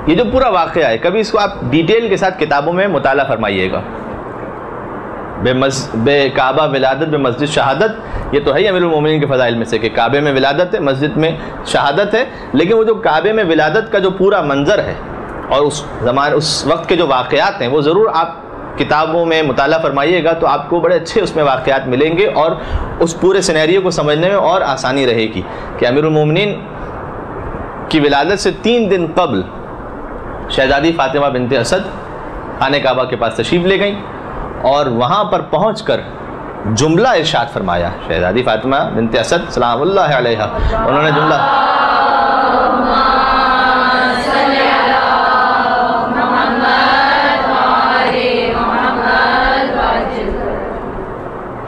یہ جو پورا واقعہ ہے کبھی اس کو آپ ڈیٹیل کے ساتھ کتابوں میں مطالعہ فرمائیے گا. بے کعبہ ولادت بے مسجد شہادت، یہ تو ہے امیر المومنین کے فضائل میں سے کہ کعبے میں ولادت ہے، مسجد میں شہادت ہے، لیکن وہ جو کعبے میں ولادت کا جو پورا منظر ہے اور اس وقت کے جو واقعات ہیں وہ ضرور آپ کتابوں میں مطالعہ فرمائیے گا تو آپ کو بڑے اچھے اس میں واقعات ملیں گے اور اس پورے سینیریو کو سمجھنے میں اور آسانی رہے گی کہ امیر المومنین کی ولادت سے 3 دن قبل شہزادی فاطمہ بنت اسد خانہ کعبہ کے پاس تشریف لے گئیں اور وہاں پر پہنچ کر جملہ ارشاد فرمایا. شہزادی فاطمہ بنت اسد سلام اللہ علیہا، انہوں نے جملہ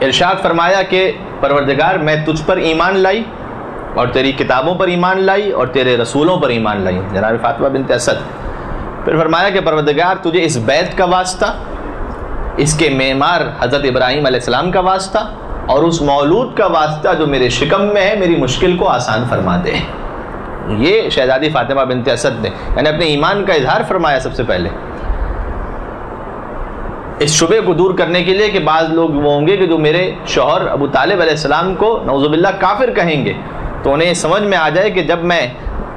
ارشاد فرمایا کہ پروردگار میں تجھ پر ایمان لائی اور تیری کتابوں پر ایمان لائی اور تیرے رسولوں پر ایمان لائی. جناب فاطمہ بنت اسد پھر فرمایا کہ پروردگار تجھے اس بیت کا واسطہ، اس کے معمار حضرت ابراہیم علیہ السلام کا واسطہ اور اس مولود کا واسطہ جو میرے شکم میں ہے میری مشکل کو آسان فرما دے. یہ شہزادی فاطمہ بنت اسد نے یعنی اپنے ایمان کا اظہار فرمایا سب سے پہلے، اس شبے کو دور کرنے کے لیے کہ بعض لوگ وہ ہوں گے کہ جو میرے شوہر ابو طالب علیہ السلام کو نعوذ باللہ کافر کہیں گے، تو انہیں سمجھ میں آ جائے کہ جب میں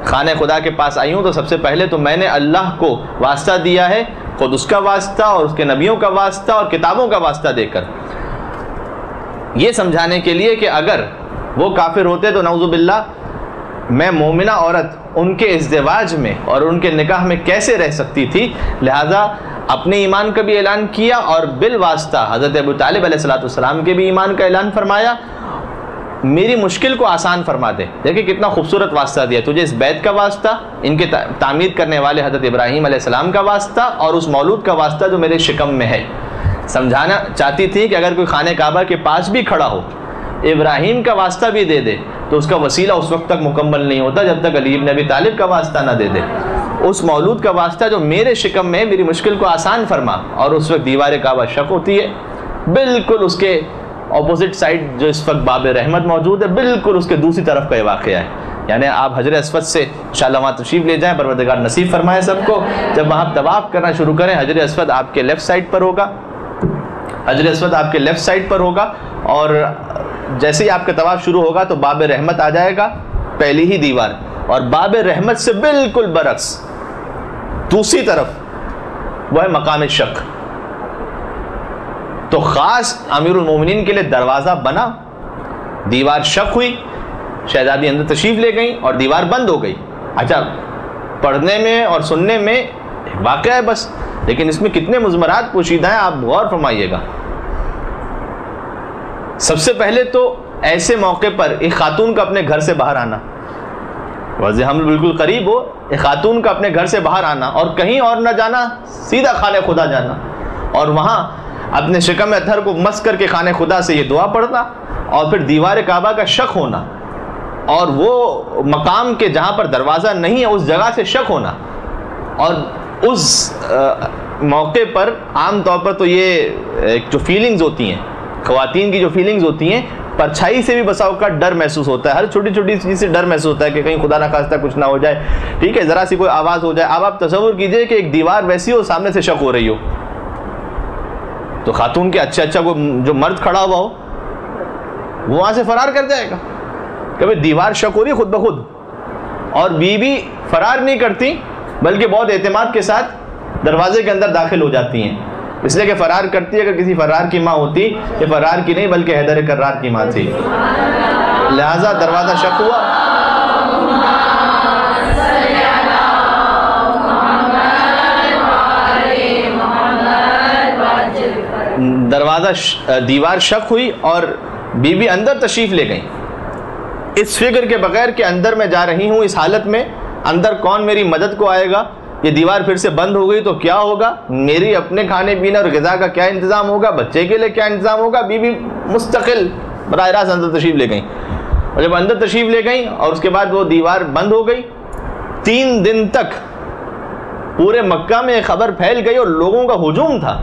خانہ خدا کے پاس آئی ہوں تو سب سے پہلے تو میں نے اللہ کو واسطہ دیا ہے، خود اس کا واسطہ اور اس کے نبیوں کا واسطہ اور کتابوں کا واسطہ دے کر، یہ سمجھانے کے لیے کہ اگر وہ کافر ہوتے تو نعوذ باللہ میں مومنہ عورت ان کے ازدواج میں اور ان کے نکاح میں کیسے رہ سکتی تھی. لہٰذا اپنے ایمان کا بھی اعلان کیا اور بالواسطہ حضرت ابو طالب علیہ السلام کے بھی ایمان کا اعلان فرمایا، میری مشکل کو آسان فرما دے. دیکھیں کتنا خوبصورت واسطہ دیا، تجھے اس بیت کا واسطہ، ان کے تعمیر کرنے والے حضرت ابراہیم علیہ السلام کا واسطہ اور اس مولود کا واسطہ جو میرے شکم میں ہے. سمجھانا چاہتی تھی کہ اگر کوئی خانہ کعبہ کے پاس بھی کھڑا ہو ابراہیم کا واسطہ بھی دے دے تو اس کا وسیلہ اس وقت تک مکمل نہیں ہوتا جب تک علی بن ابی طالب کا واسطہ نہ دے دے. اس مولود کا واسطہ جو میرے شکم میں میری مشکل کو آسان فرما. اور اس وقت دیوار کعبہ شق ہوتی ہے، بالکل اس کے اپوزٹ سائڈ جو اس وقت باب رحمت موجود ہے بالکل اس کے دوسری طرف کا یہ واقعہ ہے. یعنی آپ حجر اسود سے انشاءاللہ وہاں تشریف لے جائیں، پروردگار نصیب فرمائے سب کو. جب وہاں طواف کرنا شروع کریں حجر اسود آپ کے لیفٹ سائڈ پر ہوگا، حجر اسود آپ کے لیفٹ سائڈ پر ہوگا اور جیسے ہی آپ کا طواف شروع ہوگا تو باب رحمت آ جائے گا پہلی ہی دیوار، اور باب رحمت سے بالکل برعکس دوسری طرف وہ ہے مقام شق. تو خاص امیر المومنین کے لیے دروازہ بنا، دیوار شق ہوئی، شہزادی اندر تشریف لے گئیں اور دیوار بند ہو گئی. اچھا پڑھنے میں اور سننے میں ایک واقعہ ہے بس، لیکن اس میں کتنے مضمرات پوشیدہ ہیں آپ غور فرمائیے گا. سب سے پہلے تو ایسے موقع پر ایک خاتون کا اپنے گھر سے باہر آنا، واضح حمل بالکل قریب ہو، ایک خاتون کا اپنے گھر سے باہر آنا اور کہیں اور نہ جانا، سیدھا خانہ خدا جانا اور وہاں اپنے شکم اطہر کو مس کر کے خانہ خدا سے یہ دعا پڑھنا اور پھر دیوار کعبہ کا شق ہونا اور وہ مقام کے جہاں پر دروازہ نہیں ہے اس جگہ سے شق ہونا. اور اس موقع پر عام طور پر تو یہ جو فیلنگز ہوتی ہیں خواتین کی جو فیلنگز ہوتی ہیں، پرچھائی سے بھی بسا اوقات ڈر محسوس ہوتا ہے، ہر چھوٹی چھوٹی چیز سے ڈر محسوس ہوتا ہے کہ کہیں خدا نہ خواستہ کچھ نہ ہو جائے، ٹھیک ہے، ذرا سی کوئی آواز ہو جائے. اب آپ تصور کیجئے کہ ایک دیوار ویسی ہو سامنے سے شق ہو رہی ہو تو خاتون کے اچھا کوئی جو مرد کھڑا ہوا ہو وہ وہاں سے فرار کر جائے گا. کبھی دیوار شق ہو رہی خود بخود اور بیوی فرار نہیں کرتی بلکہ بہت اعتماد کے ساتھ دروازے کے اندر داخل ہو جاتی ہیں، اس لیے کہ فرار کرتی ہے. اگر کسی فرار کی ماں ہوتی یہ فرار کی نہیں بلکہ حیدر کرار کی ماں تھی، لہذا دروازہ شق ہوا. دیوار شق ہوئی اور بی بی اندر تشریف لے گئیں اس فکر کے بغیر کہ اندر میں جا رہی ہوں، اس حالت میں اندر کون میری مدد کو آئے گا، یہ دیوار پھر سے بند ہو گئی تو کیا ہوگا، میری اپنے کھانے پینے اور غذا کا کیا انتظام ہوگا، بچے کے لیے کیا انتظام ہوگا. بی بی مستقل براہ راست اندر تشریف لے گئیں اور جب اندر تشریف لے گئیں اور اس کے بعد وہ دیوار بند ہو گئی، 3 دن تک پورے مکہ میں خبر پھیل گئی اور لوگوں کا ہجوم تھا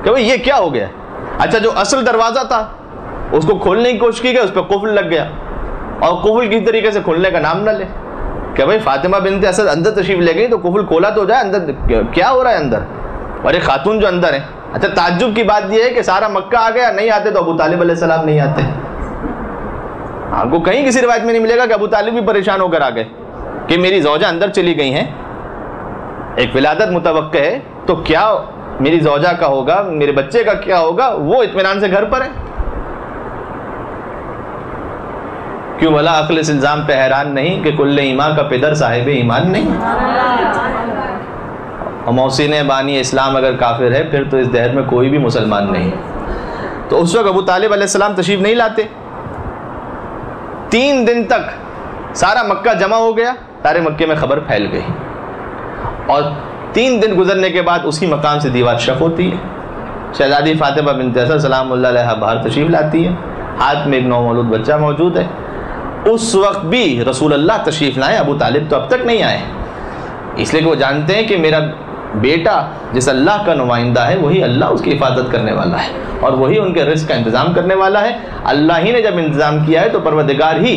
کہ بھئی یہ کیا ہو گیا. اچھا جو اصل دروازہ تھا اس کو کھولنے کی کوشش کی گئی، اس پہ قفل لگ گیا اور قفل کسی طریقے سے کھلنے کا نام نہ لے. کہ بھائی فاطمہ بنت اسد اندر تشریف لے گئی تو قفل کھولا تو جائے, اندر کیا ہو رہا ہے اندر, اور ایک خاتون جو اندر ہے. اچھا تعجب کی بات یہ ہے کہ سارا مکہ آ گیا, نہیں آتے تو ابو طالب علیہ السلام نہیں آتے. آپ کو کہیں کسی روایت میں نہیں ملے گا کہ ابو طالب بھی پریشان ہو کر آ گئے کہ میری زوجہ اندر چلی گئی ہیں, ایک ولادت متوقع ہے, تو کیا میری زوجہ کا ہوگا, میرے بچے کا کیا ہوگا, وہ اطمینان سے گھر پر ہے. کیوں بھلا عقل اس الزام پہ حیران نہیں کہ کل ایمان کا پدر صاحب ایمان نہیں؟ اور محسن بانی اسلام اگر کافر ہے پھر تو اس دہر میں کوئی بھی مسلمان نہیں. تو اس وقت ابو طالب علیہ السلام تشریف نہیں لاتے. 3 دن تک سارا مکہ جمع ہو گیا, سارے مکے میں خبر پھیل گئی, اور 3 دن گزرنے کے بعد اسی مقام سے دیوار شق ہوتی ہے. شہزادی فاطمہ بنت اسد سلام اللہ علیہا باہر تشریف لاتی ہے, ہاتھ میں ایک نومولود بچہ موجود ہے. اس وقت بھی رسول اللہ تشریف لائے, ابو طالب تو اب تک نہیں آئے, اس لیے کہ وہ جانتے ہیں کہ میرا بیٹا جس اللہ کا نمائندہ ہے وہی اللہ اس کی حفاظت کرنے والا ہے, اور وہی ان کے رزق کا انتظام کرنے والا ہے. اللہ ہی نے جب انتظام کیا ہے تو پروردگار ہی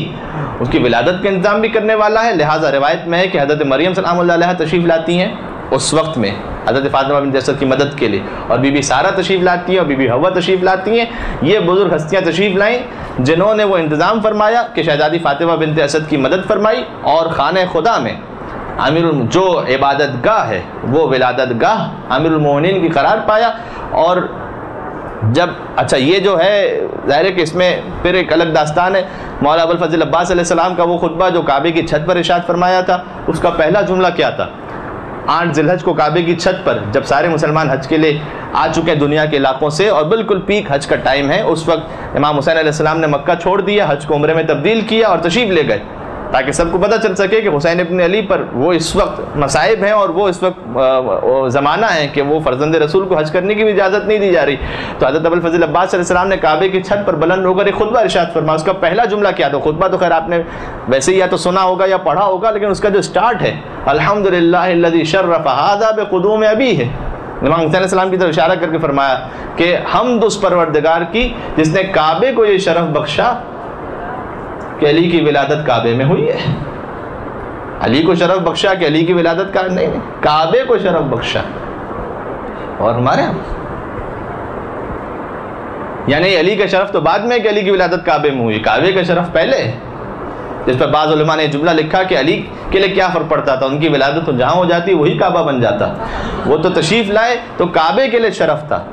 اس کی ولادت کا انتظام بھی کرنے والا ہے. لہٰذا روایت میں ہے کہ حضرت مریم سلام اللہ علیہ تشریف لاتی ہیں اس وقت میں حضرت فاطمہ بنت اسد کی مدد کے لیے, اور بی بی سارہ تشریف لاتی ہیں, اور بی بی حوا تشریف لاتی ہیں. یہ بزرگ ہستیاں تشریف لائیں جنہوں نے وہ انتظام فرمایا کہ شہزادی فاطمہ بنت اسد کی مدد فرمائی, اور خانہ خدا میں جو عبادت گاہ ہے وہ ولادت گاہ امیر المومنین کی قرار پایا. اور جب اچھا یہ جو ہے ظاہر ہے کہ اس میں پھر ایک الگ داستان ہے. مولا ابوالفضل عباس علیہ السلام کا وہ خطبہ جو کعبے کی چھت پر ارشاد فرمایا تھا, اس کا پہلا جملہ کیا تھا؟ 8 ذی الحج کو کعبے کی چھت پر جب سارے مسلمان حج کے لیے آ چکے ہیں دنیا کے علاقوں سے, اور بالکل پیک حج کا ٹائم ہے, اس وقت امام حسین علیہ السلام نے مکہ چھوڑ دیا, حج کو عمرے میں تبدیل کیا اور تشریف لے گئے, تاکہ سب کو پتہ چل سکے کہ حسین ابن علی پر وہ اس وقت مصائب ہیں, اور وہ اس وقت زمانہ ہے کہ وہ فرزند رسول کو حج کرنے کی بھی اجازت نہیں دی جا رہی. تو حضرت ابوالفضل عباس علیہ السلام نے کعبے کی چھت پر بلند ہو کر ایک خطبہ ارشاد فرمایا. اس کا پہلا جملہ کیا تھا؟ خطبہ تو خیر آپ نے ویسے ہی یا تو سنا ہوگا یا پڑھا ہوگا, لیکن اس کا جو سٹارٹ ہے الحمدللہ الذی شرف ھذا بقدوم ابیہ, امام حسین علیہ السلام کی طرف اشارہ کر کے فرمایا کہ حمد اس پروردگار کی جس نے کعبے کو یہ شرف بخشا کہ علی کی ولادت کعبے میں ہوئی ہے. علی کو شرف بخشا کہ علی کی ولادت نہیں, کعبے کو شرف بخشا. اور ہمارے ہم یعنی علی کا شرف تو بعد میں کہ علی کی ولادت کعبے میں ہوئی, کعبے کا شرف پہلے ہے. جس پر بعض علماء نے جملہ لکھا کہ علی کے لیے کیا فرق پڑتا تھا, ان کی ولادت تو جہاں ہو جاتی وہی کعبہ بن جاتا, وہ تو تشریف لائے تو کعبے کے لیے شرف تھا.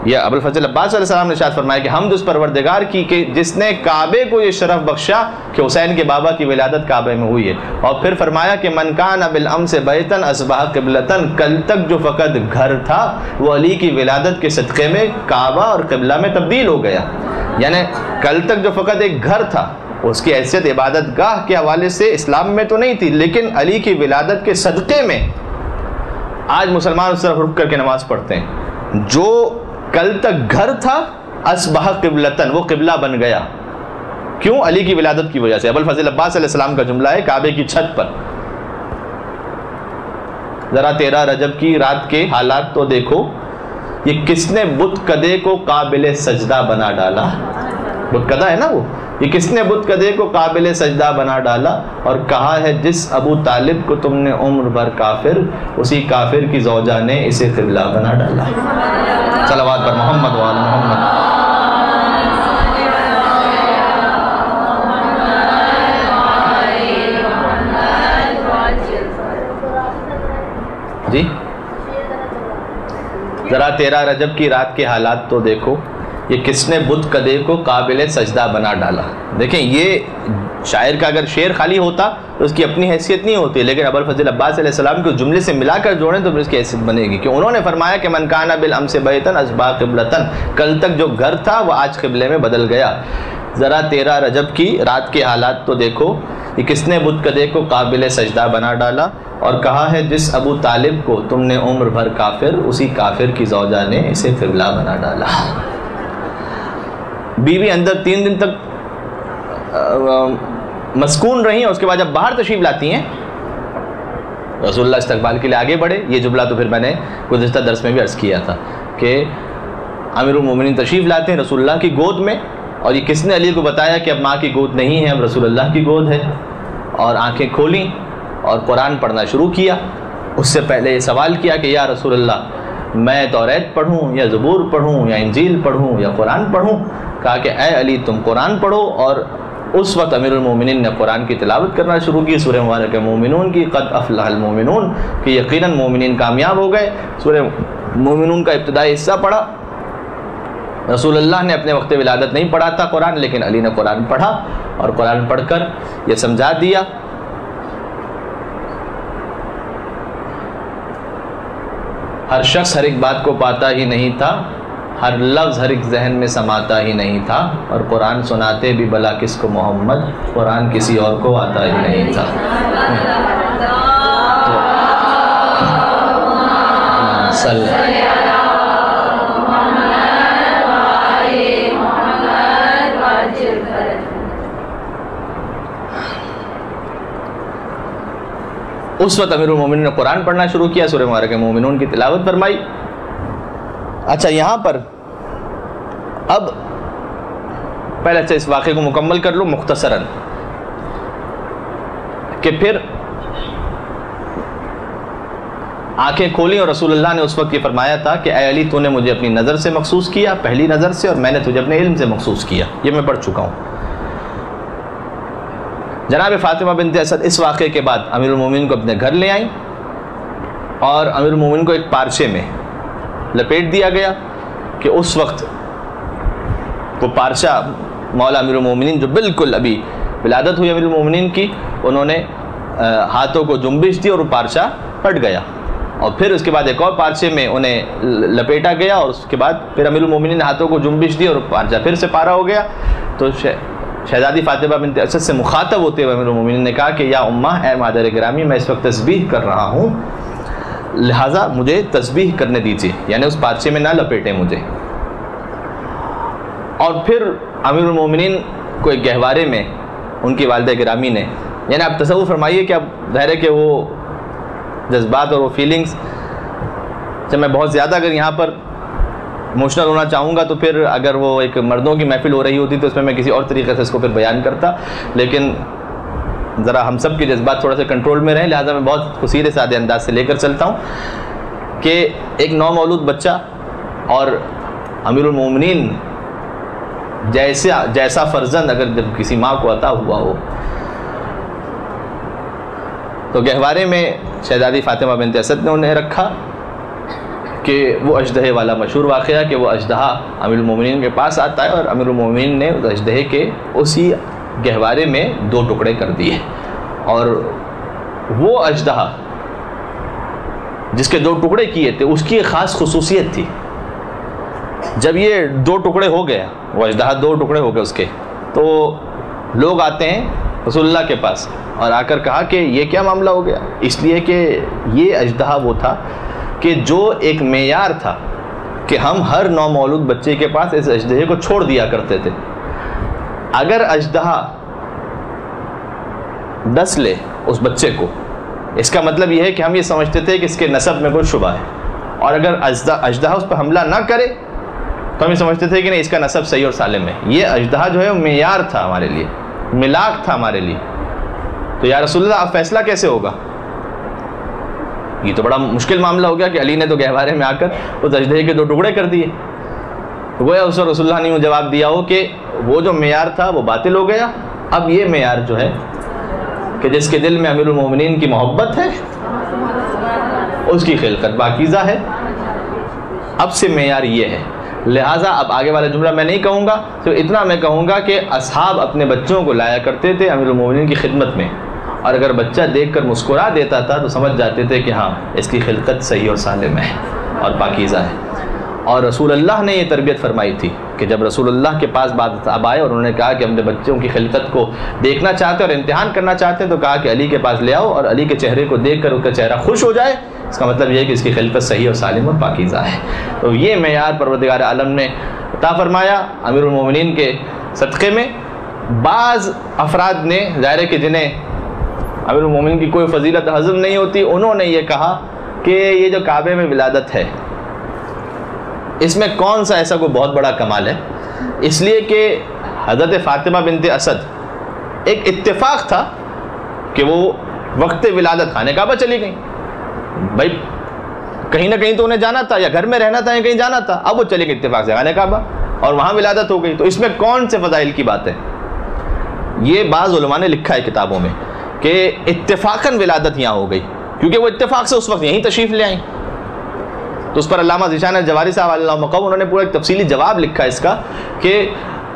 یہ ابوالفضل عباس علیہ السلام نے ارشاد فرمایا کہ حمد اس پروردگار کی کہ جس نے کعبے کو یہ شرف بخشا کہ حسین کے بابا کی ولادت کعبے میں ہوئی ہے. اور پھر فرمایا کہ من کان بالامس بیتن اصبح قبلتن, کل تک جو فقط گھر تھا وہ علی کی ولادت کے صدقے میں کعبہ اور قبلہ میں تبدیل ہو گیا. یعنی کل تک جو فقط ایک گھر تھا اس کی حیثیت عبادت گاہ کے حوالے سے اسلام میں تو نہیں تھی, لیکن علی کی ولادت کے صدقے میں آج مسلمان اس طرف رک کر کے نماز پڑھتے ہیں. جو کل تک گھر تھا اصبح قبلتن, وہ قبلہ بن گیا. کیوں؟ علی کی ولادت کی وجہ سے. ابوالفضل عباس علیہ السلام کا جملہ ہے کعبے کی چھت پر. ذرا 13 رجب کی رات کے حالات تو دیکھو, یہ کس نے بت کدے کو قابل سجدہ بنا ڈالا. بت کدہ ہے نا وہ, یہ کس نے بت کدے کو قابل سجدہ بنا ڈالا, اور کہا ہے جس ابو طالب کو تم نے عمر بھر کافر, اسی کافر کی زوجہ نے اسے قبلہ بنا ڈالا. صلوات پر محمد وعلی محمد. جی ذرا 13 رجب کی رات کے حالات تو دیکھو, یہ کس نے بت کدے کو قابل سجدہ بنا ڈالا. دیکھیں یہ شاعر کا اگر شعر خالی ہوتا تو اس کی اپنی حیثیت نہیں ہوتی, لیکن ابوالفضل عباس علیہ السلام کو جملے سے ملا کر جوڑیں تو پھر اس کی حیثیت بنے گی. کہ انہوں نے فرمایا کہ من کان بالامس بیتن اصبح قبلتن, کل تک جو گھر تھا وہ آج قبلے میں بدل گیا. ذرا 13 رجب کی رات کے حالات تو دیکھو, یہ کس نے بت کدے کو قابل سجدہ بنا ڈالا, اور کہا ہے جس ابو طالب کو تم نے عمر بھر کافر, اسی کافر کی زوجہ نے اسے قبلہ بنا ڈالا. بیوی اندر 3 دن تک مسکون رہی, اور اس کے بعد جب باہر تشریف لاتی ہیں رسول اللہ استقبال کے لیے آگے بڑھے. یہ جملہ تو پھر میں نے گزشتہ درس میں بھی عرض کیا تھا کہ امیر المومنین تشریف لاتے ہیں رسول اللہ کی گود میں, اور یہ کس نے علی کو بتایا کہ اب ماں کی گود نہیں ہے, اب رسول اللہ کی گود ہے. اور آنکھیں کھولیں اور قرآن پڑھنا شروع کیا۔ اس سے پہلے یہ سوال کیا کہ یا رسول اللہ میں توریت پڑھوں یا زبور پڑھوں یا انجیل پڑھوں یا قرآن پڑھوں؟ کہا کہ اے علی تم قرآن پڑھو، اور اس وقت امیر المومنین نے قرآن کی تلاوت کرنا شروع کی، سورہ مبارکہ مومنون کی، قد افلح المومنون، کہ یقیناً مومنین کامیاب ہو گئے۔ سورہ مومنون کا ابتدائی حصہ پڑھا۔ رسول اللہ نے اپنے وقت ولادت نہیں پڑھا تھا قرآن، لیکن علی نے قرآن پڑھا، اور قرآن پڑھ کر یہ سمجھا دیا ہر شخص ہر ایک بات کو پاتا ہی نہیں تھا، ہر لفظ ہر ایک ذہن میں سماتا ہی نہیں تھا، اور قرآن سناتے بھی بھلا کس کو محمد، قرآن کسی اور کو آتا ہی نہیں تھا۔ اس وقت امیر المومنین نے قرآن پڑھنا شروع کیا، سورہ مبارکہ مومنون کی تلاوت فرمائی۔ اچھا یہاں پر اب پہلے اچھا اس واقعے کو مکمل کر لو مختصراً، کہ پھر آنکھیں کھولی اور رسول اللہ نے اس وقت یہ فرمایا تھا کہ اے علی تو نے مجھے اپنی نظر سے مخصوص کیا، پہلی نظر سے، اور میں نے تجھے اپنے علم سے مخصوص کیا، یہ میں پڑھ چکا ہوں۔ جناب فاطمہ بنت اسد اس واقعے کے بعد امیر المومنین کو اپنے گھر لے آئیں، اور امیر المومنین کو ایک پارچے میں لپیٹ دیا گیا کہ اس وقت وہ پارچہ مولا امیر المومنین جو بالکل ابھی ولادت ہوئی امیر المومنین کی، انہوں نے ہاتھوں کو جنبش دی اور وہ پارچہ پھٹ گیا، اور پھر اس کے بعد ایک اور پارچے میں انہیں لپیٹا گیا، اور اس کے بعد پھر امیر المومنین نے ہاتھوں کو جنبش دی اور پارچہ پھر سے پارا ہو گیا۔ تو شہزادی فاطمہ بنت اسد سے مخاطب ہوتے ہوئے امیر المومنین نے کہا کہ یا امہ، اے مادر گرامی، میں اس وقت تسبیح کر رہا ہوں، لہٰذا مجھے تسبیح کرنے دیجیے، یعنی اس پارچے میں نہ لپیٹیں مجھے۔ اور پھر امیر المومنین کو ایک گہوارے میں ان کی والدہ گرامی نے، یعنی آپ تصور فرمائیے کہ اب ظاہر ہے کہ وہ جذبات اور وہ فیلنگز، جب میں بہت زیادہ اگر یہاں پر ایموشنل ہونا چاہوں گا تو پھر اگر وہ ایک مردوں کی محفل ہو رہی ہوتی تو اس میں کسی اور طریقے سے اس کو پھر بیان کرتا، لیکن ذرا ہم سب کے جذبات تھوڑا سا کنٹرول میں رہیں، لہٰذا میں بہت خصیرے سادے انداز سے لے کر چلتا ہوں کہ ایک نومولود بچہ اور امیر المومنین جیسا فرزند اگر جب کسی ماں کو عطا ہوا ہو، تو گہوارے میں شہزادی فاطمہ بنت اسد نے انہیں رکھا کہ وہ اژدہے والا مشہور واقعہ کہ وہ اژدہا امیر المومنین کے پاس آتا ہے، اور امیر المومنین نے اس اژدہے کے اسی گہوارے میں 2 ٹکڑے کر دیے، اور وہ اژدہا جس کے 2 ٹکڑے کیے تھے اس کی ایک خاص خصوصیت تھی۔ جب یہ 2 ٹکڑے ہو گیا، وہ اژدہا 2 ٹکڑے ہو گئے اس کے، تو لوگ آتے ہیں رسول اللہ کے پاس اور آ کر کہا کہ یہ کیا معاملہ ہو گیا، اس لیے کہ یہ اژدہا وہ تھا کہ جو ایک معیار تھا کہ ہم ہر نومولود بچے کے پاس اس اژدہے کو چھوڑ دیا کرتے تھے۔ اگر اژدہا ڈس لے اس بچے کو، اس کا مطلب یہ ہے کہ ہم یہ سمجھتے تھے کہ اس کے نسب میں کوئی شبہ ہے، اور اگر اژدہا اس پر حملہ نہ کرے تو ہم یہ سمجھتے تھے کہ نہیں، اس کا نسب صحیح اور سالم ہے۔ یہ اژدہا جو ہے وہ معیار تھا ہمارے لیے، ملاک تھا ہمارے لیے۔ تو یا رسول اللہ اب فیصلہ کیسے ہوگا؟ یہ تو بڑا مشکل معاملہ ہو گیا کہ علی نے تو گہوارے میں آ کر اس اژدہے کے 2 ٹکڑے کر دیے۔ گویا اس وقت رسول اللہ نے یوں جواب دیا ہو کہ وہ جو معیار تھا وہ باطل ہو گیا، اب یہ معیار جو ہے کہ جس کے دل میں امیر المومنین کی محبت ہے، اس کی خلقت پاکیزہ ہے، اب سے معیار یہ ہے۔ لہٰذا اب آگے والا جملہ میں نہیں کہوں گا، تو اتنا میں کہوں گا کہ اصحاب اپنے بچوں کو لایا کرتے تھے امیر المومنین کی خدمت میں، اور اگر بچہ دیکھ کر مسکرا دیتا تھا تو سمجھ جاتے تھے کہ ہاں اس کی خلقت صحیح اور سالم ہے اور پاکیزہ ہے۔ اور رسول اللہ نے یہ تربیت فرمائی تھی کہ جب رسول اللہ کے پاس بات اب آئے اور انہوں نے کہا کہ ہم نے بچوں کی خلقت کو دیکھنا چاہتے ہیں اور امتحان کرنا چاہتے ہیں، تو کہا کہ علی کے پاس لے آؤ، اور علی کے چہرے کو دیکھ کر اس کا چہرہ خوش ہو جائے، اس کا مطلب یہ ہے کہ اس کی خلقت صحیح اور سالم اور پاکیزہ ہے۔ تو یہ معیار پروردگار عالم نے عطا فرمایا امیر المومنین کے صدقے میں۔ بعض افراد نے، ظاہر ہے کہ جنہیں امیر المومنین کی کوئی فضیلت ہضم نہیں ہوتی، انہوں نے یہ کہا کہ یہ جو کعبے میں ولادت ہے اس میں کون سا ایسا کوئی بہت بڑا کمال ہے، اس لیے کہ حضرت فاطمہ بنت اسد ایک اتفاق تھا کہ وہ وقت ولادت خانہ کعبہ چلی گئیں. بھائی کہیں نہ کہیں تو انہیں جانا تھا، یا گھر میں رہنا تھا یا کہیں جانا تھا، اب وہ چلے گئے اتفاق سے خانہ کعبہ اور وہاں ولادت ہو گئی. تو اس میں کون سے فضائل کی بات ہے؟ یہ بعض علماء نے لکھا ہے کتابوں میں کہ اتفاقاً ولادت یہاں ہو گئی، کیونکہ وہ اتفاق سے اس وقت یہیں تشریف لے آئیں. تو اس پر علامہ ذیشان الجواہری صاحب علیہ اللہ، انہوں نے پورا ایک تفصیلی جواب لکھا اس کا کہ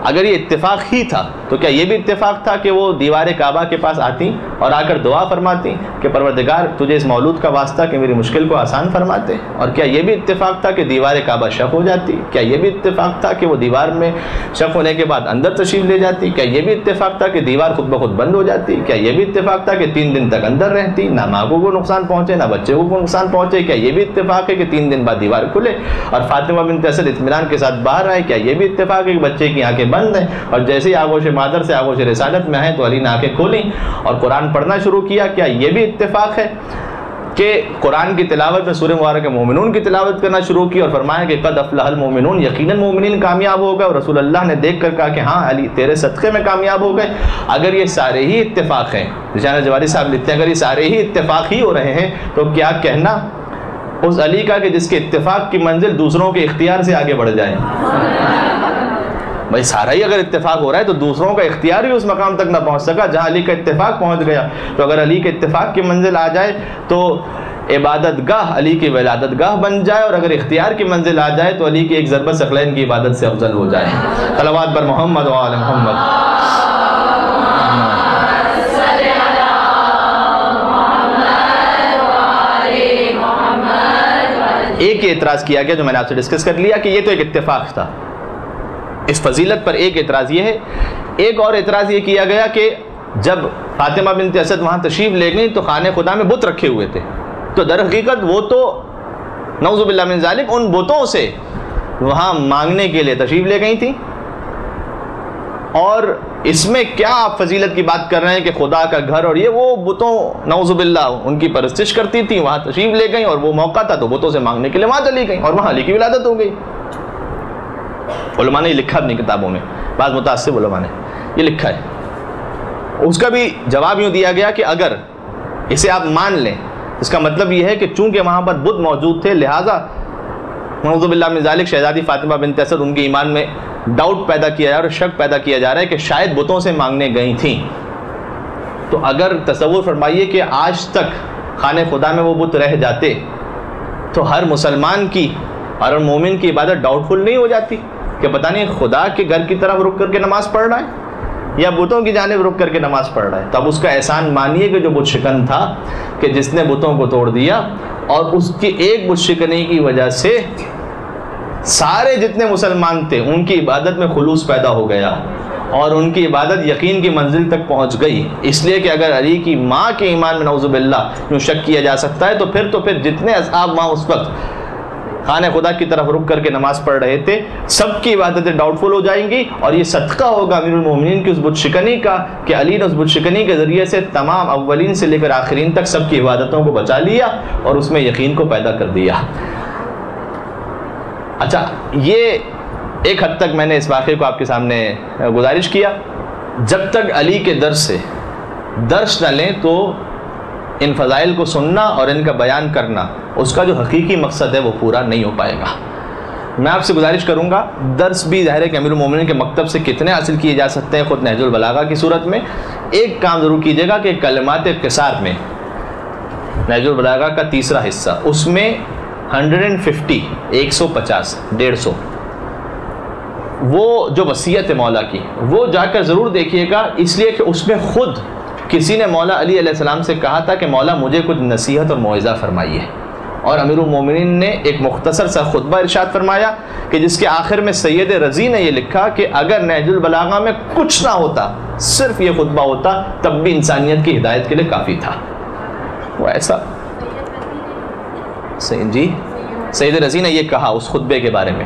اگر یہ اتفاق ہی تھا تو کیا یہ بھی اتفاق تھا کہ وہ دیوار کعبہ کے پاس آتی اور آ کر دعا فرماتی کہ پروردگار تجھے اس مولود کا واسطہ کہ میری مشکل کو آسان فرماتے؟ اور کیا یہ بھی اتفاق تھا کہ دیوار کعبہ شق ہو جاتی؟ کیا یہ بھی اتفاق تھا کہ وہ دیوار میں شق ہونے کے بعد اندر تشریف لے جاتی؟ کیا یہ بھی اتفاق تھا کہ دیوار خود بخود بند ہو جاتی؟ کیا یہ بھی اتفاق تھا کہ 3 دن تک اندر رہتی، نہ ماں کو کوئی نقصان پہنچے نہ بچے کو کوئی نقصان پہنچے؟ کیا یہ بھی اتفاق ہے کہ 3 دن بعد دیوار کھلے اور فاطمہ بنت اسد اطمینان کے ساتھ باہر آئے؟ کیا یہ بھی اتفاق ہے کہ بچے کی آنکھیں بند ہیں اور جیسے ہی آغوش مادر سے آغوش رسالت میں آئے تو علی نے آنکھیں کھولیں اور قرآن پڑھنا شروع کیا؟ کیا یہ بھی اتفاق ہے کہ قرآن کی تلاوت میں سورہ مبارک مومنون کی تلاوت کرنا شروع کی اور فرمایا کہ قد افلح المومنون، یقیناً مومنین کامیاب ہو گئے، اور رسول اللہ نے دیکھ کر کہا کہ ہاں علی تیرے صدقے میں کامیاب ہو گئے؟ اگر یہ سارے ہی اتفاق ہیں، ذیشان الجواہری صاحب لکھتے ہیں اگر یہ سارے ہی اتفاق ہی ہو رہے ہیں تو کیا کہنا اس علی کا کہ جس کے اتفاق کی منزل دوسروں کے اختیار سے آگے بڑھ جائے؟ بھائی سارا ہی اگر اتفاق ہو رہا ہے تو دوسروں کا اختیار ہی اس مقام تک نہ پہنچ سکا جہاں علی کا اتفاق پہنچ گیا. تو اگر علی کے اتفاق کی منزل آ جائے تو عبادت گاہ علی کی ولادت گاہ بن جائے، اور اگر اختیار کی منزل آ جائے تو علی کی ایک ضربت ثقلین کی عبادت سے افضل ہو جائے. صلوات پر محمد و آل محمد. ایک یہ اعتراض کیا گیا جو میں نے آپ سے ڈسکس کر لیا کہ یہ تو ایک اتفاق تھا، اس فضیلت پر ایک اعتراض یہ ہے. ایک اور اعتراض یہ کیا گیا کہ جب فاطمہ بنت اسد وہاں تشریف لے گئی تو خانہ خدا میں بت رکھے ہوئے تھے، تو در حقیقت وہ تو نعوذ باللہ من ذالک ان بتوں سے وہاں مانگنے کے لیے تشریف لے گئی تھیں. اور اس میں کیا آپ فضیلت کی بات کر رہے ہیں کہ خدا کا گھر اور یہ وہ بتوں نعوذ باللہ ان کی پرستش کرتی تھیں، وہاں تشریف لے گئیں اور وہ موقع تھا تو بتوں سے مانگنے کے لیے وہاں چلی گئیں اور وہاں علی کی ولادت ہو گئی. علماء نے یہ لکھا اپنی کتابوں میں، بعض متعصب علماء نے یہ لکھا ہے. اس کا بھی جواب یوں دیا گیا کہ اگر اسے آپ مان لیں اس کا مطلب یہ ہے کہ چونکہ وہاں پر بت موجود تھے لہٰذا نعوذ باللہ من ذالک شہزادی فاطمہ بنت اسد ان کے ایمان میں ڈاؤٹ پیدا کیا جا رہا ہے اور شک پیدا کیا جا رہا ہے کہ شاید بتوں سے مانگنے گئی تھیں. تو اگر تصور فرمائیے کہ آج تک خانہ خدا میں وہ بت رہ جاتے تو ہر مسلمان کی اور مومن کی عبادت ڈاؤٹ فل نہیں ہو جاتی کہ پتہ نہیں خدا کے گھر کی طرف رک کر کے نماز پڑھ رہا ہے یا بتوں کی جانب رک کر کے نماز پڑھ رہا ہے. تو اب اس کا احسان مانیے کہ جو بت شکن تھا کہ جس نے بتوں کو توڑ دیا اور اس کی ایک بت شکنی کی وجہ سے سارے جتنے مسلمان تھے ان کی عبادت میں خلوص پیدا ہو گیا اور ان کی عبادت یقین کی منزل تک پہنچ گئی. اس لیے کہ اگر علی کی ماں کے ایمان میں نعوذ باللہ یوں شک کیا جا سکتا ہے تو پھر جتنے اصحاب وہاں اس وقت خانہ خدا کی طرف رک کر کے نماز پڑھ رہے تھے سب کی عبادتیں ڈاؤٹ فل ہو جائیں گی. اور یہ صدقہ ہوگا امیر المومنین کی اس بت شکنی کا کہ علی نے اس بت شکنی کے ذریعے سے تمام اولین سے لے کر آخرین تک سب کی عبادتوں کو بچا لیا اور اس میں یقین کو پیدا کر دیا. اچھا یہ ایک حد تک میں نے اس واقعے کو آپ کے سامنے گزارش کیا. جب تک علی کے درس سے درس نہ لیں تو ان فضائل کو سننا اور ان کا بیان کرنا اس کا جو حقیقی مقصد ہے وہ پورا نہیں ہو پائے گا. میں آپ سے گزارش کروں گا درس بھی ظاہر ہے کہ امیر المومنین کے مکتب سے کتنے حاصل کیے جا سکتے ہیں خود نہج البلاغہ کی صورت میں. ایک کام ضرور کیجیے گا کہ کلمات قصار میں نہج البلاغہ کا تیسرا حصہ اس میں 150 150 150 وہ جو وصیت ہے مولا کی وہ جا کر ضرور دیکھیے گا، اس لیے کہ اس میں خود کسی نے مولا علی علیہ السلام سے کہا تھا کہ مولا مجھے کچھ نصیحت اور موعظہ فرمائیے، اور امیر المومنین نے ایک مختصر سا خطبہ ارشاد فرمایا کہ جس کے آخر میں سید رضی نے یہ لکھا کہ اگر نہج البلاغہ میں کچھ نہ ہوتا صرف یہ خطبہ ہوتا تب بھی انسانیت کی ہدایت کے لیے کافی تھا. وہ ایسا جی سید رضی نے یہ کہا اس خطبے کے بارے میں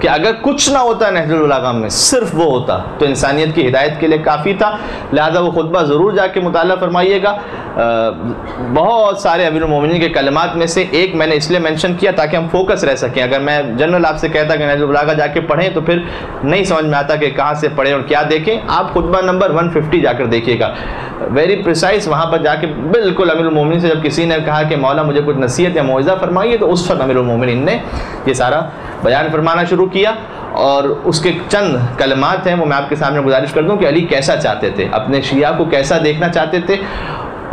کہ اگر کچھ نہ ہوتا نہج البلاغہ میں صرف وہ ہوتا تو انسانیت کی ہدایت کے لیے کافی تھا. لہذا وہ خطبہ ضرور جا کے مطالعہ فرمائیے گا. بہت سارے امیر المومنین کے کلمات میں سے ایک میں نے اس لیے مینشن کیا تاکہ ہم فوکس رہ سکیں. اگر میں جنرل آپ سے کہتا کہ نہج البلاغہ جا کے پڑھیں تو پھر نہیں سمجھ میں آتا کہ کہاں سے پڑھیں اور کیا دیکھیں. آپ خطبہ نمبر 150 جا کر دیکھیے گا. ویری پریسائز وہاں پر جا کے بالکل امیر المومنین سے جب کسی نے کہا کہ مولا مجھے کچھ نصیحت یا موعظہ فرمائیے تو اس وقت امیر المومنین نے یہ سارا بیان فرمانا شروع کیا. اور اس کے چند کلمات ہیں وہ میں آپ کے سامنے گزارش کر دوں کہ علی کیسا چاہتے تھے, اپنے شیعہ کو کیسا دیکھنا چاہتے تھے.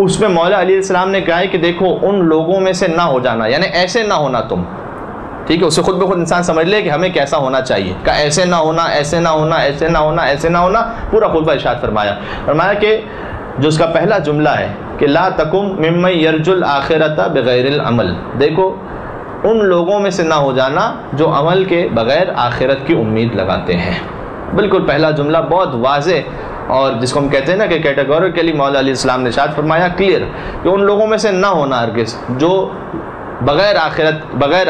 اس میں مولا علیہ السلام نے کہا ہے کہ دیکھو ان لوگوں میں سے نہ ہو جانا, یعنی ایسے نہ ہونا تم, ٹھیک ہے, اسے خود بخود انسان سمجھ لے کہ ہمیں کیسا ہونا چاہیے, کہ ایسے نہ ہونا, ایسے نہ ہونا, ایسے نہ ہونا, ایسے نہ ہونا, پورا خطبہ ارشاد فرمایا کہ جو اس کا پہلا جملہ ہے کہ لا تکم ممن یرجو الآخرۃ بغیر العمل, دیکھو ان لوگوں میں سے نہ ہو جانا جو عمل کے بغیر آخرت کی امید لگاتے ہیں. بالکل پہلا جملہ بہت واضح اور جس کو ہم کہتے ہیں نا کہ کیٹیگوریکلی مولا علیہ السلام نے ارشاد فرمایا کلیئر کہ ان لوگوں میں سے نہ ہونا ہرگز جو بغیر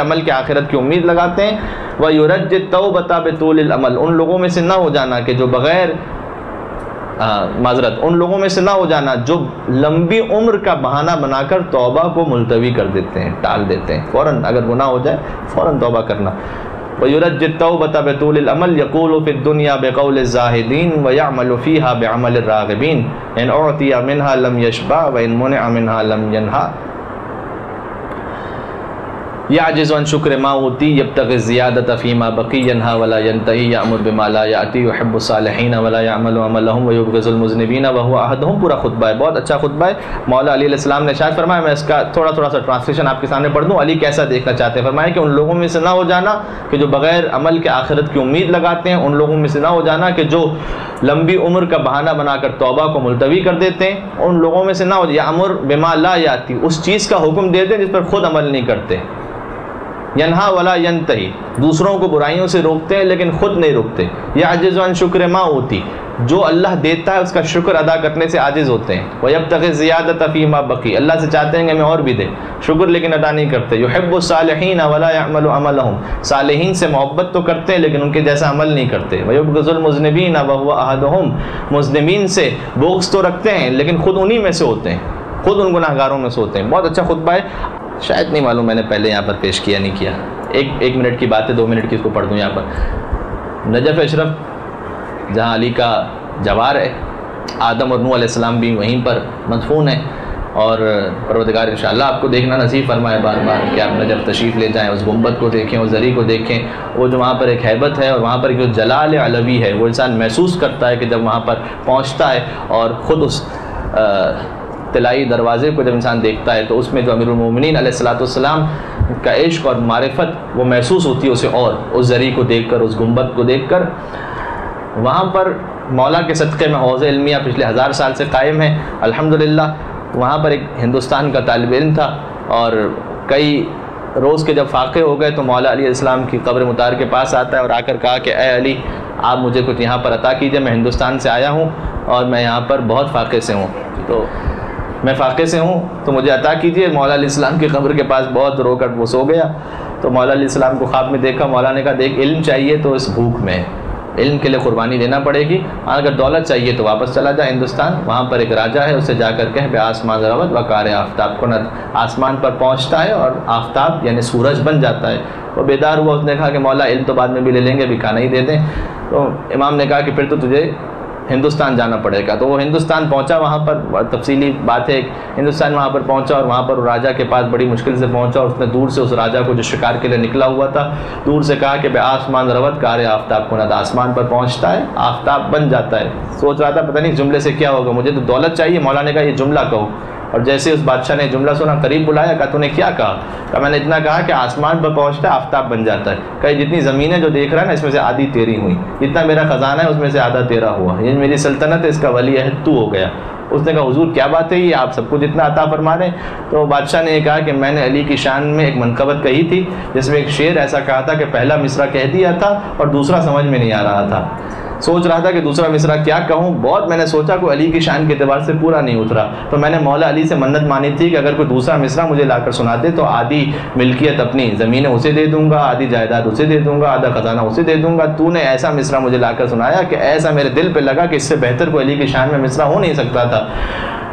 عمل کے آخرت کی امید لگاتے ہیں. وَيُرَجِّ التَّوْبَةَ بِطُولِ الْعَمَلِ, ان لوگوں میں سے نہ ہو جانا کہ جو ان لوگوں میں سے نہ ہو جانا جو لمبی عمر کا بہانہ بنا کر توبہ کو ملتوی کر دیتے ہیں, ٹال دیتے ہیں, فوراً اگر گناہ ہو جائے فوراً توبہ کرنا. وَيُرَجِّ التَّوْبَةَ بِطُولِ الْعَمَلِ يَقُولُ فِي الدُّنْيَا بِقَوْلِ الزَّاهِدِينَ وَيَعْمَلُ فِيهَا بِعَمَلِ الرَّاغِبِينَ إِنْ أُعْطِيَ مِنْهَا لَمْ يَشْبَعْ وَإِنْ مُنِعَ مِنْهَا لَمْ يَنْهَ يعجز عن شکر ما اوتی یبتغی الزیادۃ فیما بقی ینہا ولا ینتہی یأمر بما لا یأتی یحب الصالحین ولا یعمل عملهم ویبغض المذنبین وهو احدهم. پورا خطبہ ہے, بہت اچھا خطبہ ہے. مولا علیہ السلام نے ارشاد فرمایا, میں اس کا تھوڑا سا ٹرانسلیشن آپ کے سامنے پڑھ دوں, علی کیسا دیکھنا چاہتے ہیں. فرمایا کہ ان لوگوں میں سے نہ ہو جانا کہ جو بغیر عمل کے آخرت کی امید لگاتے ہیں, ان لوگوں میں سے نہ ہو جانا کہ جو لمبی عمر کا بہانہ بنا کر توبہ کو ملتوی کر دیتے ہیں, ان لوگوں میں سے نہ ہو یأمر بما لا یأتی, اس چیز کا حکم دیتے ہیں جس پر خود عمل نہیں کرتے. ینہا ولا ینتہی, دوسروں کو برائیوں سے روکتے ہیں لیکن خود نہیں روکتے. یعجز عن شکر ما اوتی, جو اللہ دیتا ہے اس کا شکر ادا کرنے سے عاجز ہوتے ہیں. ویبتغی الزیادۃ فیما بقی, اللہ سے چاہتے ہیں کہ ہمیں اور بھی دے, شکر لیکن ادا نہیں کرتے. یحب الصالحین ولا یعمل عملهم, صالحین سے محبت تو کرتے ہیں لیکن ان کے جیسا عمل نہیں کرتے. ویبغض المذنبین وهو احدهم, مذنبین سے بغض تو رکھتے ہیں لیکن خود انہی میں سے ہوتے ہیں, خود ان گناہ گاروں میں سے ہوتے ہیں. بہت اچھا خطبہ ہے, شاید نہیں معلوم میں نے پہلے یہاں پر پیش کیا نہیں کیا. ایک منٹ کی بات ہے, 2 منٹ کی اس کو پڑھ دوں یہاں پر. نجف اشرف جہاں علی کا جوار ہے, آدم اور نوح علیہ السلام بھی وہیں پر مدفون ہیں, اور پروردگار انشاءاللہ آپ کو دیکھنا نصیب فرمائے بار بار کہ آپ نجف تشریف لے جائیں, اس گنبد کو دیکھیں, اس زری کو دیکھیں. وہ جو وہاں پر ایک ہیبت ہے اور وہاں پر جو جلال علوی ہے وہ انسان محسوس کرتا ہے کہ جب وہاں پر پہنچتا ہے اور خود اس طلائی دروازے کو جب انسان دیکھتا ہے تو اس میں جو امیر المومنین علیہ السلام کا عشق اور معرفت وہ محسوس ہوتی ہے اسے, اور اس زری کو دیکھ کر, اس گنبد کو دیکھ کر. وہاں پر مولا کے صدقے میں حوض علمیہ پچھلے 1000 سال سے قائم ہے الحمدللہ. وہاں پر ایک ہندوستان کا طالب علم تھا اور کئی روز کے جب فاقے ہو گئے تو مولا علیہ السلام کی قبر مطہر کے پاس آتا ہے اور آ کر کہا کہ اے علی, آپ مجھے کچھ یہاں پر عطا کیجئے, میں ہندوستان سے آیا ہوں اور میں یہاں پر بہت فاقے سے ہوں, تو میں فاقے سے ہوں تو مجھے عطا کیجئے. مولا علیہ السلام کی قبر کے پاس بہت رو کر وہ سو گیا. تو مولا علیہ السلام کو خواب میں دیکھا, مولا نے کہا دیکھ علم چاہیے تو اس بھوک میں, علم کے لیے قربانی دینا پڑے گی, اگر دولت چاہیے تو واپس چلا جا ہندوستان, وہاں پر ایک راجہ ہے, اسے جا کر کہہ بے آسمان روت وقار آفتاب کو, آسمان پر پہنچتا ہے اور آفتاب یعنی سورج بن جاتا ہے. وہ بیدار ہوا, اس نے کہا کہ مولا علم تو بعد میں بھی لے لیں گے, ابھی کھانا ہی دے دیں. تو امام نے کہا کہ پھر تو تجھے ہندوستان جانا پڑے گا. تو وہ ہندوستان پہنچا, وہاں پر تفصیلی بات ہے, ہندوستان وہاں پر پہنچا اور وہاں پر راجہ کے پاس بڑی مشکل سے پہنچا, اور اس نے دور سے اس راجہ کو جو شکار کے لیے نکلا ہوا تھا دور سے کہا کہ بے آسمان روت کار آفتاب کو, آسمان پر پہنچتا ہے آفتاب بن جاتا ہے. سوچ رہا تھا پتہ نہیں جملے سے کیا ہوگا, مجھے تو دولت چاہیے. مولا نے کہا یہ جملہ کہو, اور جیسے اس بادشاہ نے جملہ سنا قریب بلایا, کہا تو نے کیا کہا؟ کہا میں نے اتنا کہا کہ آسمان پر پہنچتا ہے آفتاب بن جاتا ہے. کہا جتنی زمینیں جو دیکھ رہا ہے نا اس میں سے آدھی تیری ہوئی, جتنا میرا خزانہ ہے اس میں سے آدھا تیرا ہوا, یہ میری سلطنت ہے اس کا ولی عہد تو ہو گیا. اس نے کہا حضور کیا بات ہے یہ, آپ سب کو جتنا عطا فرما رہے ہیں؟ تو بادشاہ نے یہ کہا کہ میں نے علی کی شان میں ایک منقبت کہی تھی جس میں ایک شعر ایسا کہا تھا کہ پہلا مصرع کہہ دیا تھا اور دوسرا سمجھ میں نہیں آ رہا تھا, سوچ رہا تھا کہ دوسرا مصرع کیا کہوں. بہت میں نے سوچا کوئی علی کی شان کے اعتبار سے پورا نہیں اترا, تو میں نے مولا علی سے منت مانی تھی کہ اگر کوئی دوسرا مصرع مجھے لا کر سنا دے تو آدھی ملکیت اپنی زمینیں اسے دے دوں گا, آدھی جائیداد اسے دے دوں گا, آدھا خزانہ اسے دے دوں گا. تو نے ایسا مصرع مجھے لا کر سنایا کہ ایسا میرے دل پہ لگا کہ اس سے بہتر کوئی علی کی شان میں مصرع ہو نہیں سکتا تھا.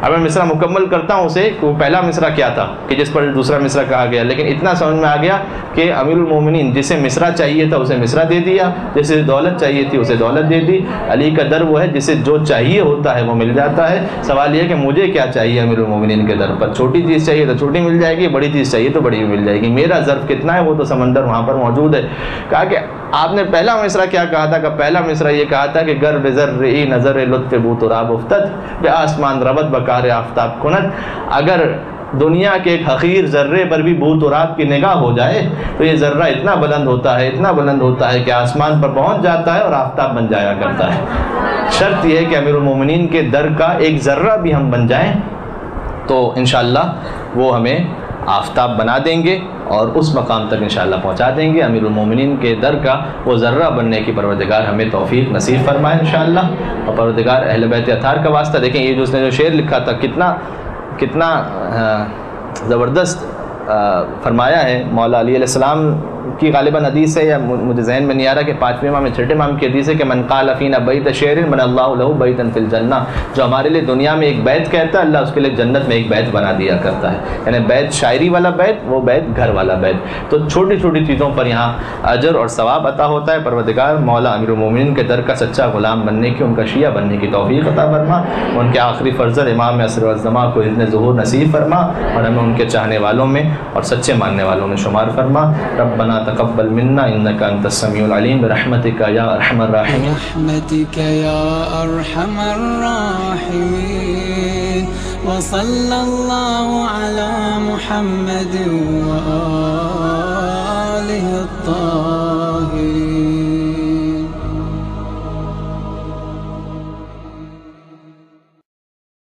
اب میں مصرع مکمل کرتا ہوں اسے کہ وہ پہلا مصرع کیا تھا کہ جس پر دوسرا مصرع کہا گیا، لیکن اتنا سمجھ میں آ گیا کہ امیر المومنین جسے مصرع چاہیے تھا اسے مصرع دے دیا، جسے دولت چاہیے تھی اسے دولت دے دی۔ علی کا در وہ ہے جسے جو چاہیے ہوتا ہے وہ مل جاتا ہے۔ سوال یہ ہے کہ مجھے کیا چاہیے امیر المومنین کے در پر؟ چھوٹی چیز چاہیے تو چھوٹی مل جائے گی، بڑی چیز چاہیے تو بڑی بھی مل جائے گی۔ میرا ظرف کتنا ہے وہ تو سمندر وہاں پر موجود ہے۔ کہا کہ آپ نے پہلا مصرع کیا کہا تھا؟ کہ پہلا مصرع یہ کہا تھا کہ گر بذرعی نظر لطف بو تراب افتد بے آسمان ربط بکار آفتاب کنت۔ اگر دنیا کے ایک حقیر ذرے پر بھی بو تراب کی نگاہ ہو جائے تو یہ ذرہ اتنا بلند ہوتا ہے، اتنا بلند ہوتا ہے کہ آسمان پر پہنچ جاتا ہے اور آفتاب بن جایا کرتا ہے۔ شرط یہ ہے کہ امیر المومنین کے در کا ایک ذرہ بھی ہم بن جائیں تو انشاءاللہ وہ ہمیں آفتاب بنا دیں گے اور اس مقام تک انشاءاللہ پہنچا دیں گے۔ امیر المومنین کے در کا وہ ذرہ بننے کی پروردگار ہمیں توفیق نصیب فرمائے انشاءاللہ، اور پروردگار اہل بیت اطہار کا واسطہ۔ دیکھیں یہ جو اس نے جو شعر لکھا تھا کتنا زبردست فرمایا ہے۔ مولا علی علیہ السلام کی غالباً حدیث ہے یا مجھے ذہن میں نہیں آ رہا کہ 5ویں امام یا 6ٹھے امام کی حدیث ہے کہ من قال فینا بیت شعر من اللہ له بیتا فی الجنہ، جو ہمارے لیے دنیا میں ایک بیت کہتا ہے اللہ اس کے لیے جنت میں ایک بیت بنا دیا کرتا ہے، یعنی بیت شاعری والا بیت، وہ بیت گھر والا بیت۔ تو چھوٹی چھوٹی چیزوں پر یہاں اجر اور ثواب عطا ہوتا ہے۔ پروردگار مولا امیر المومنین کے در کا سچا غلام بننے کی، ان کا شیعہ بننے کی توفیق عطا فرما، ان کے آخری فرزند امام عصر والزماں کو اذن ظہور نصیب فرما اور ہمیں ان کے چاہنے والوں میں اور سچے ماننے والوں میں شمار فرما۔ ربنا تقبل منا انك انت السميع العليم برحمتك يا ارحم الراحمين برحمتك يا ارحم الراحمين وصلى الله على محمد